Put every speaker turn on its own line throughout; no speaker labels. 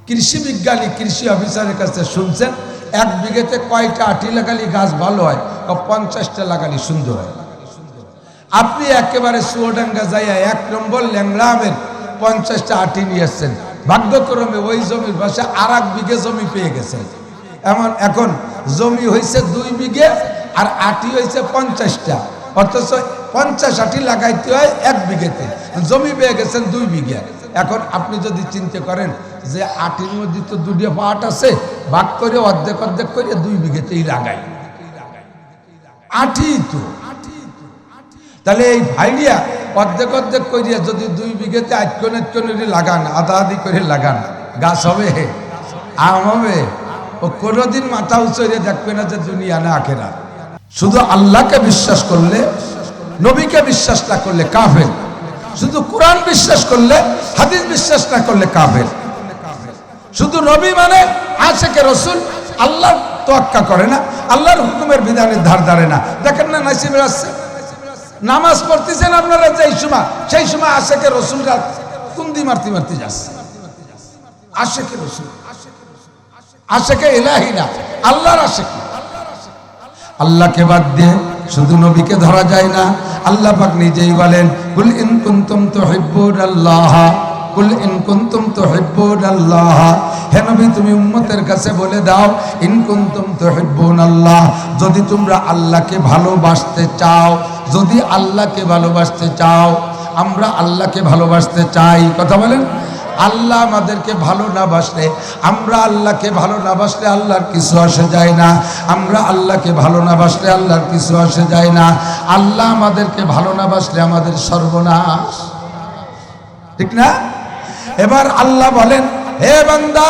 কৃষি বিজ্ঞানী কৃষি অফিসারের কাছে শুনছেন এক বিঘেতে কয়টা আটি লাগালি গাছ ভালো হয়? 50টা লাগালি সুন্দর হয়। আপনি একেবারে চুয়াডাঙ্গা যাইয়া 1 নম্বর ল্যাংড়া আমের 50টা আটি নিয়ে এসছেন, ভাগ্যক্রমে ওই জমির পাশে আর 1 বিঘে জমি পেয়ে গেছেন। এখন জমি হয়েছে 2 বিঘে আর আটি হয়েছে 50টা, অথচ 50 আটি লাগাইতে হয় 1 বিঘেতে, জমি পেয়ে গেছেন 2 বিঘে। এখন আপনি যদি চিন্তা করেন যে আটির মধ্যে তো 2টা পাট আছে, ভাগ করে অর্ধেক অর্ধেক করে 2 বিঘেতেই লাগাই, আটি তো। তাহলে এই ভাইডিয়া অর্ধেক অর্ধেক করিয়া যদি 2 বিঘেতে আটকনে লাগান, আধা আধি করে লাগান, গাছ হবে, আম হবে। ও কোনোদিন মাথা উঁচড়ে দেখবে না যে দুনিয়া না আখেরাত। শুধু আল্লাহকে বিশ্বাস করলে, নবীকে বিশ্বাস না করলে কাফের। শুধু কোরআন বিশ্বাস করলে, হাদিস বিশ্বাস না করলে কাফের। শুধু নবী মানে আশিকে রাসূল, আল্লাহর তোয়াক্কা করে না, আল্লাহর হুকুমের বিধানের ধার ধারে না। দেখেন না নাসিবের আসছে, নামাজ পড়তেছেন আপনারা যেই সময়, সেই সময় আশিকে রাসূলরা কুন্দি মারতে মারতে যাচ্ছে। আশিকে রাসূল, আশিকে ইলাহি না, আল্লাহর আশিক। আল্লাহকে বাদ দিয়ে শুধু নবীকে ধরা যায় না। আল্লাহ পাক নিজেই বলেন, কুল ইন কুনতুম তুহিব্বুনাল্লাহ, কুল ইন কুনতুম তুহিব্বুনাল্লাহ, হে নবী তুমি উম্মতের কাছে বলে দাও, ইন কুনতুম তুহিব্বুনাল্লাহ, যদি তোমরা আল্লাহকে ভালোবাসতে চাও, যদি আল্লাহকে ভালোবাসতে চাও। আমরা আল্লাহকে ভালোবাসতে চাই, কথা বলেন। আল্লাহ আমাদেরকে ভালো না বাসলে, আমরা আল্লাহকে ভালো না বাসলে আল্লাহর কিছু আসে যায় না। আমরা আল্লাহকে ভালো না বাসলে আল্লাহর কিছু আসে যায় না। আল্লাহ আমাদেরকে ভালো না বাসলে আমাদের সর্বনাশ, ঠিক না? এবার আল্লাহ বলেন, হে বান্দা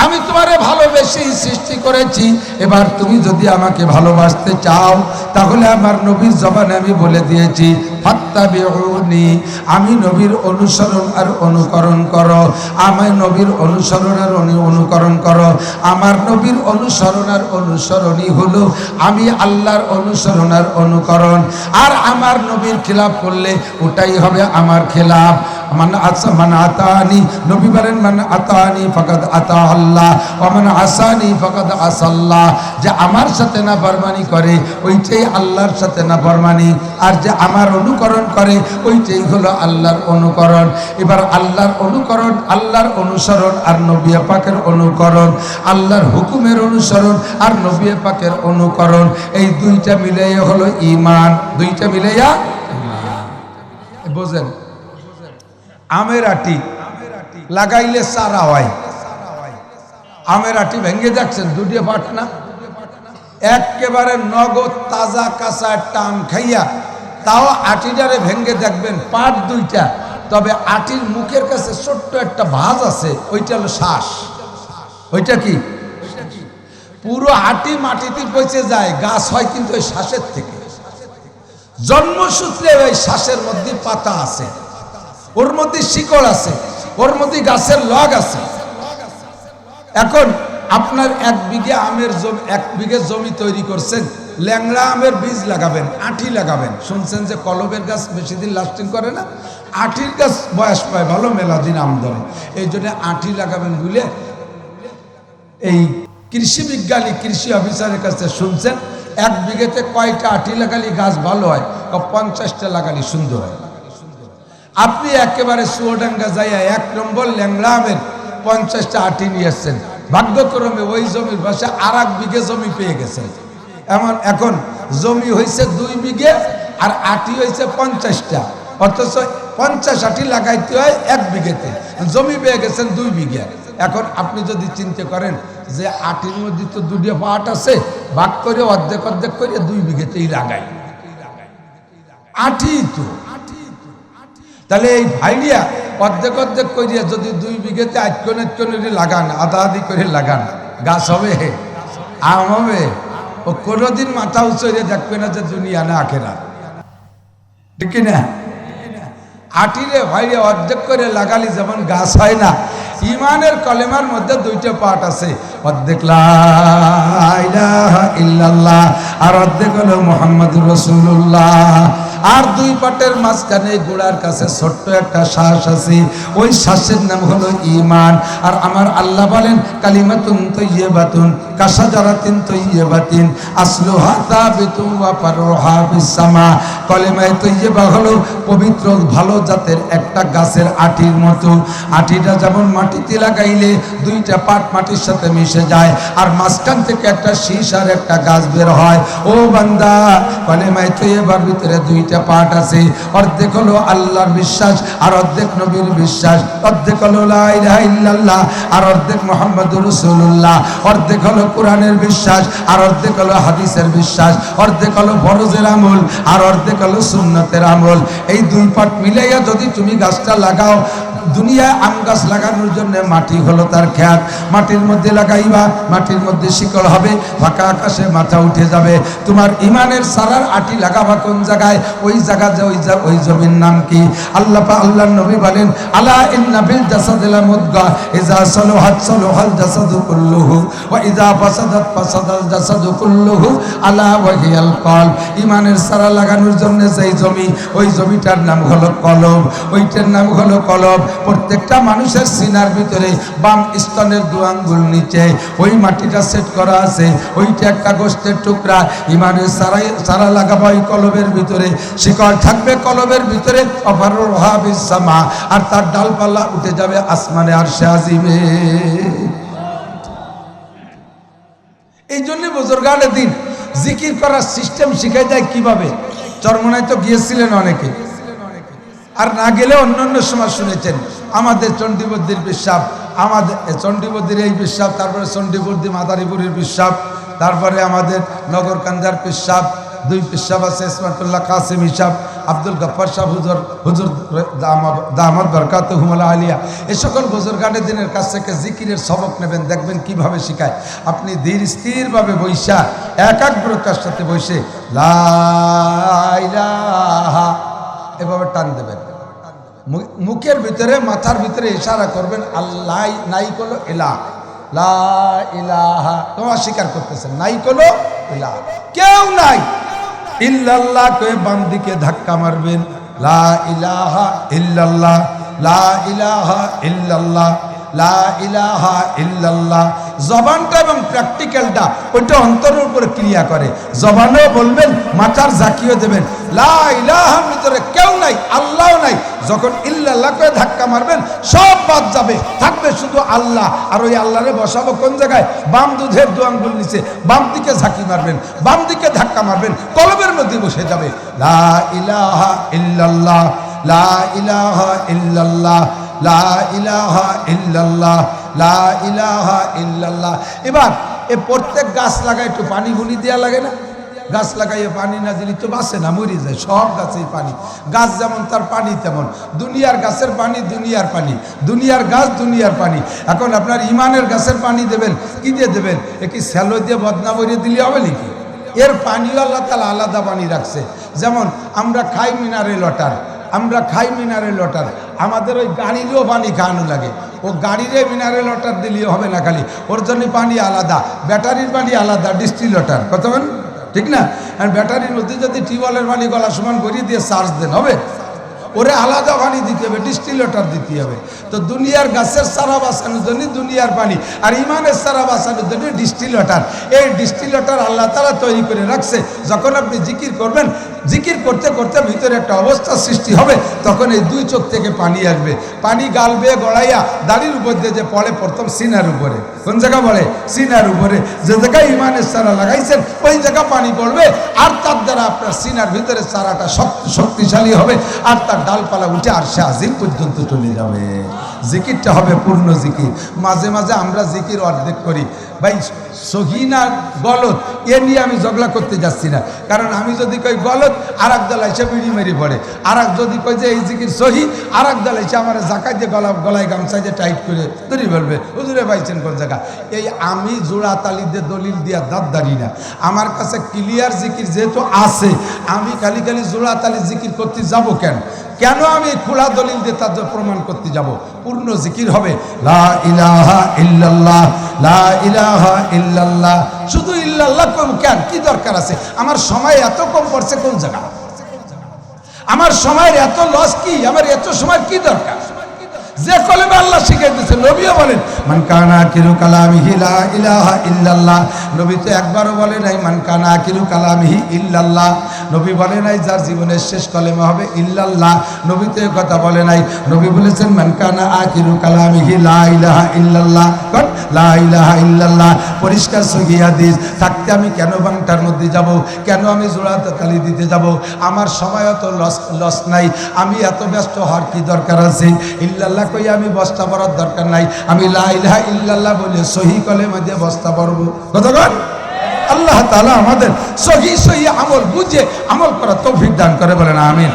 আমি তোমারে ভালোবেসেই সৃষ্টি করেছি, এবার তুমি যদি আমাকে ভালোবাসতে চাও তাহলে আমার নবীর জবানে আমি বলে দিয়েছি, ফাত্তাবিউনি, আমি নবীর অনুসরণ আর অনুকরণ করো। আমার নবীর অনুসরণ আর অনুকরণ করো। আমার নবীর অনুসরণ আর অনুসরণই হলো আমি আল্লাহর অনুসরণ আর অনুকরণ। আর আমার নবীর খিলাফ করলে ওটাই হবে আমার খিলাফ। মান আতানি, নবী বলেন মান আতানি ফাকাদ আতা আল্লাহ ওয়া মান আসানি ফাকাদ আসাল্লাহ। যে আমার সাথে নাফরমানি করে ওইটাই আল্লাহর সাথে নাফরমানি, আর যে আমার অনুকরণ করে ওইটাই হলো আল্লাহর অনুকরণ। এবার আল্লাহর অনুকরণ, আল্লাহর অনুসরণ আর নবী পাকের অনুকরণ, আল্লাহর হুকুমের অনুসরণ আর নবী পাকের অনুকরণ, এই দুইটা মিলেই হলো ঈমান। দুইটা মিলেইয়া বোঝেন। আমের আটি লাগাইলে চারা হয়, আমের আটি ভেঙে যাচ্ছেন, 2টা পাট না, একেবারে নগদ তাজা কাঁচা একটা আম খাইয়া তাও আটিটারে ভেঙে দেখবেন পাট 2টা, তবে আটির মুখের কাছে ছোট্ট একটা ভাঁজ আছে, ওইটা হলো শ্বাস। ওইটা কি? পুরো আটি মাটিতে পচে যায়, গাছ হয় কিন্তু ওই শ্বাসের থেকে। জন্মসূত্রে ওই শ্বাসের মধ্যে পাতা আছে, ওর মধ্যে শিকড় আছে, ওর মধ্যে গাছের লগ আছে। এখন আপনার 1 বিঘে আমের জমি, 1 বিঘে জমি তৈরি করছেন, ল্যাংড়া আমের বীজ লাগাবেন, আটি লাগাবেন। শুনছেন যে কলমের গাছ বেশি দিন লাস্টিং করে না, আটির গাছ বয়স পায় ভালো, মেলা দিন আম ধরে। এই জন্য আটি লাগাবেন বুঝলে। এই কৃষি বিজ্ঞানী কৃষি অফিসারের কাছে শুনছেন 1 বিঘেতে কয়টা আটি লাগালি গাছ ভালো হয়? 50টা লাগালি সুন্দর হয়। আপনি একেবারে চুয়াডাঙ্গা যাইয়া 1 নম্বর ল্যাংড়া আমের 50টা আটি নিয়ে এসছেন, ভাগ্যক্রমে ওই জমির পাশে আর 1 বিঘে জমি পেয়ে গেছেন। এখন জমি হয়েছে 2 বিঘে আর আটি হয়েছে 50টা, অথচ 50 আটি লাগাইতে হয় 1 বিঘেতে, জমি পেয়ে গেছেন 2 বিঘে। এখন আপনি যদি চিন্তা করেন যে আটির মধ্যে তো 2টা পাট আছে, ভাগ করে অর্ধেক অর্ধেক করে 2 বিঘেতেই লাগাই, আটি তো। তাহলে এই ভাইডিয়া অর্ধেক অর্ধেক করিয়া যদি 2 বিঘেতে আটকনে লাগান, আধা আধি করে লাগান, গাছ হবে, আম হবে। ও কোনোদিন মাথা উঁচড়ে দেখবে না যে দুনিয়া না আখেরাত, ঠিক না? আটিরে ভাইডিয়া অর্ধেক করে লাগালি যেমন গাছ হয় না, ইমানের কলেমার মধ্যে 2টা পার্ট আছে, অর্ধেক লা ইলাহা ইল্লাল্লাহ আর অর্ধেক হলো মুহাম্মাদুর রাসূলুল্লাহ। আর দুই পাটের মাঝখানে গোড়ার কাছে ছোট্ট একটা শ্বাস আছে, ওই শ্বাসের নাম হলো ঈমান। আর আমার আল্লাহ বলেন কালিমাতুন তাইয়্যিবাতুন কাশাজারাতিন তাইয়্যিবাতিন আসলুহা তাবিতুন ওয়া ফারউহা ফিস সামা। কালিমায়ে তাইয়্যিবা হলো পবিত্র ভালো জাতের একটা গাছের আটির মতো। আটিটা যেমন মাটিতে লাগাইলে দুইটা পাট মাটির সাথে মিশে যায়, আর মাঝখান থেকে একটা শীষ আর একটা গাছ বের হয়। ও বান্দা, কালিমায়ে তাইয়্যিবার ভিতরে দুইটা পাট আছে, অর্ধেক হলো আল্লাহর বিশ্বাস আর অর্ধেক নবীর বিশ্বাস, অর্ধেক হলো লা ইলাহা ইল্লাল্লাহ আর অর্ধেক মুহাম্মাদুর রাসূলুল্লাহ, অর্ধেক হলো কোরআনের বিশ্বাস আর অর্ধেক হলো হাদিসের বিশ্বাস, অর্ধেক হলো ফরজের আমল আর অর্ধেক হলো সুন্নতের আমল। এই দুই পাট মিলাইয়া যদি তুমি গাছটা লাগাও, দুনিয়ায় আম গাছ লাগানোর জন্য মাটি হলো তার খেত, মাটির মধ্যে লাগাইবা, মাটির মধ্যে শিকড় হবে, ফাঁকা আকাশে মাথা উঠে যাবে। তোমার ইমানের সারার আটি লাগাবা কোন জায়গায়? ওই জায়গা যে ওই জমির নাম কি? আল্লাহর নবী বলেন আলা ইন্না ফিল জাসাদি লামুদগা ইযা সালাহাত সালাহাল জাসাদু কুল্লুহু ওয়া ইযা ফাসাদাত ফাসাদাল জাসাদু কুল্লুহু আলা ওয়া হিয়াল কলব। ইমানের সারা লাগানোর জন্য যেই জমি, ওই জমিটার নাম হলো কলব, ওইটার নাম হলো কলব। প্রত্যেকটা মানুষের সিনার ভিতরে বাম স্তনের দু আঙ্গুল নিচে ওই মাটিটা সেট করা আছে, ওইটা একটা গোশতের টুকরা। ইমানের সারা লাগাবো ওই কলবের ভিতরে, শিকড় থাকবে কলবের ভিতরে, অফারুহা ফিস সামা, আর তার ডালপালা উঠে যাবে আসমানে আরশে আজিমে। এই জন্য বুজুর্গানের দিন জিকির করার সিস্টেম শিখাই যায় কিভাবে। চরমনায় তো গিয়েছিলেন অনেকে, আর না গেলে অন্যান্য সময় শুনেছেন আমাদের চণ্ডীবদ্দির বিশ্বাস, আমাদের চণ্ডীবদ্দির এই বিশ্বাস, তারপরে চণ্ডীবদ্দি মাদারীপুরের বিশ্বাস, তারপরে আমাদের নগরকান্দার বিশ্বাস, দুই বিশ্বাস আছে ইসমাতুল্লাহ কাসিম হিসাব, আব্দুল গফফার সাহেব হুজুর দামাত বরকাতুহুমুল আলিয়া। এই সকল বুজুর্গানের দিনের কাছ থেকে জিকিরের সবক নেবেন, দেখবেন কিভাবে শিখায়। আপনি ধীর স্থিরভাবে বৈশা একাগ্রতার সাথে বসে লা ইলাহা এভাবে টান দেবেন, মুখের ভিতরে মাথার ভিতরে ইশারা করবেন আল্লাহ নাই কোনো ইলাহ, লা ইলাহা, তোমরা স্বীকার করতেছেন নাই কোনো ইলাহ, কেউ নাই, ইল্লাল্লাহ কয়ে বাম দিকে ধাক্কা মারবেন, লা ইলাহা ইল্লাল্লাহ, লা ইলাহা ইল্লাল্লাহ, লা ইলাহা ইল্লাল্লাহ। জবানটা এবং প্র্যাকটিক্যালটা ওইটা অন্তরের উপরে ক্রিয়া করে। জবানও বলবেন, মাথার ঝাঁকিও দেবেন, লা ইলাহার ভিতরে কেউ নাই, আল্লাহ নাই। যখন ইল্লাল্লাহ করে ধাক্কা মারবেন সব বাদ যাবে, থাকবে শুধু আল্লাহ। আর ওই আল্লাহরে বসাবো কোন জায়গায়? বাম দুধের দু আঙ্গুল নিচে, বাম দিকে ঝাঁকি মারবেন, বাম দিকে ধাক্কা মারবেন, কলবের মধ্যে বসে যাবে লা ইলাহা ইল্লাল্লাহ, লা ইলাহা ইল্লাল্লাহ, লা ইলাহা ইল্লাল্লাহ, লা ইলাহা ইল্লাল্লাহ। এবার এ প্রত্যেক গাছ লাগায় একটু পানি গুলি দেওয়া লাগে না? গাছ লাগাইয়ে পানি না দিলে তো বাঁচে না, মরে যায়। সব গাছেই পানি, গাছ যেমন তার পানি তেমন। দুনিয়ার গাছের পানি দুনিয়ার পানি, দুনিয়ার গাছ দুনিয়ার পানি। এখন আপনার ইমানের গাছের পানি দেবেন, কি দিয়ে দেবেন? এ কি স্যালো দিয়ে বদনা ভরিয়ে দিলে হবে নাকি? এর পানিও আল্লাহ তাআলা আলাদা পানি রাখছে। যেমন আমরা খাই মিনারেল ওয়াটার, আমরা খাই মিনারেল ওয়াটার, আমাদের ওই গাড়িরও পানি খাওয়ানো লাগে। ও গাড়িরে মিনারেল ওয়াটার দিলেও হবে না, খালি ওর জন্য পানি আলাদা, ব্যাটারির পানি আলাদা, ডিস্টিল ওয়াটার, কত ঠিক না? আর ব্যাটারির মধ্যে যদি টিউবওয়েলের পানি গলা সমান ভরিয়ে দিয়ে চার্জ দেন হবে? ওরে আলাদা পানি দিতে হবে, ডিস্টিল ওয়াটার দিতে হবে। তো দুনিয়ার গাছের চারা বাঁচানোর জন্য দুনিয়ার পানি, আর ইমানের চারা বাঁচানোর জন্য ডিস্টিল ওয়াটার। এই ডিস্টিল ওয়াটার আল্লাহ তাআলা তৈরি করে রাখছে। যখন আপনি জিকির করবেন, জিকির করতে করতে ভিতরে একটা অবস্থা সৃষ্টি হবে, তখন এই দুই চোখ থেকে পানি আসবে। পানি গাল বেয়ে গড়াইয়া দাড়ির উপর দিয়ে যে পড়ে প্রথম সিনার উপরে, কোন জায়গা বলে? সিনার উপরে। যে জায়গায় ইমানের চারা লাগাইছেন ওই জায়গা পানি পড়বে, আর তার দ্বারা আপনার সিনার ভিতরে চারাটা শক্তিশালী হবে, আর তার ডালপালা উঠে আরশে আজিম পর্যন্ত চলে যাবে। জিকিরটা হবে পূর্ণ জিকির। মাঝে মাঝে আমরা জিকির অর্ধেক করি। ভাই সহিনা গলত এ নিয়ে আমি ঝগড়া করতে যাচ্ছি না, কারণ আমি যদি কই গলত আর এক দল এসে বিড়ি মেরি পড়ে, আর এক যদি কই যে এই জিকির সহি আর এক দল এসে আমার জাকাত দিয়ে গলায় গামছা দিয়ে টাইট করে ধরি বলবে হুজুরে পাইছেন কোন জায়গা। এই আমি জোড়া তালি দিয়ে দলিল দিয়া দাঁত দাঁড়ি না, আমার কাছে ক্লিয়ার জিকির যেহেতু আছে, আমি খালি জোড়া তালি জিকির করতে যাব কেন? কেন আমি খোলা দলিল দিয়ে তার প্রমাণ করতে যাব? পূর্ণ জিকির হবে লা ইলাহা ইল্লাল্লাহ, লা ইলাহা ইল্লাল্লাহ। শুধু ইল্লাল্লাহ কেন? কি দরকার আছে? আমার সময় এত কম পড়ছে কোন জায়গা? আমার সময়ের এত লস কি, আমার এত সময় কি দরকার? যে কলেমা আল্লাহ শিখাইতেছে, নবীও বলেন মান কানা আখিরু কালামিহি লা ইলাহা ইল্লাল্লাহ। নবী তো একবারও বলে নাই মান কানা আখিরু কালামিহি ইল্লাল্লাহ। নবী বলে নাই যার জীবনের শেষ কলেমা হবে ইল্লাল্লাহ। নবী তো কথা বলে নাই। নবী বলেছেন মান কানা আখিরু কালামিহি লা ইলাহা ইল্লাল্লাহ। লা ইলাহা ইল্লাল্লাহ পরিষ্কার সহিহ হাদিস। থাকতে আমি কেন বাংটার মধ্যে যাব? কেন আমি জোড়াতে তালি দিতে যাব? আমার সময় তো লস নাই। আমি এত ব্যস্ত হওয়ার কি দরকার আছে? ইল্লাল্লাহ কই আমি বস্তা পড়ার দরকার নাই। আমি লা ইলাহা ইল্লাল্লাহ বলে সহি কলেমা দিয়ে বস্তা পড়বো। কতক্ষণ? আল্লাহ তাআলা আমাদের সহি আমল বুঝে আমল করার তৌফিক দান করে, বলেন আমিন।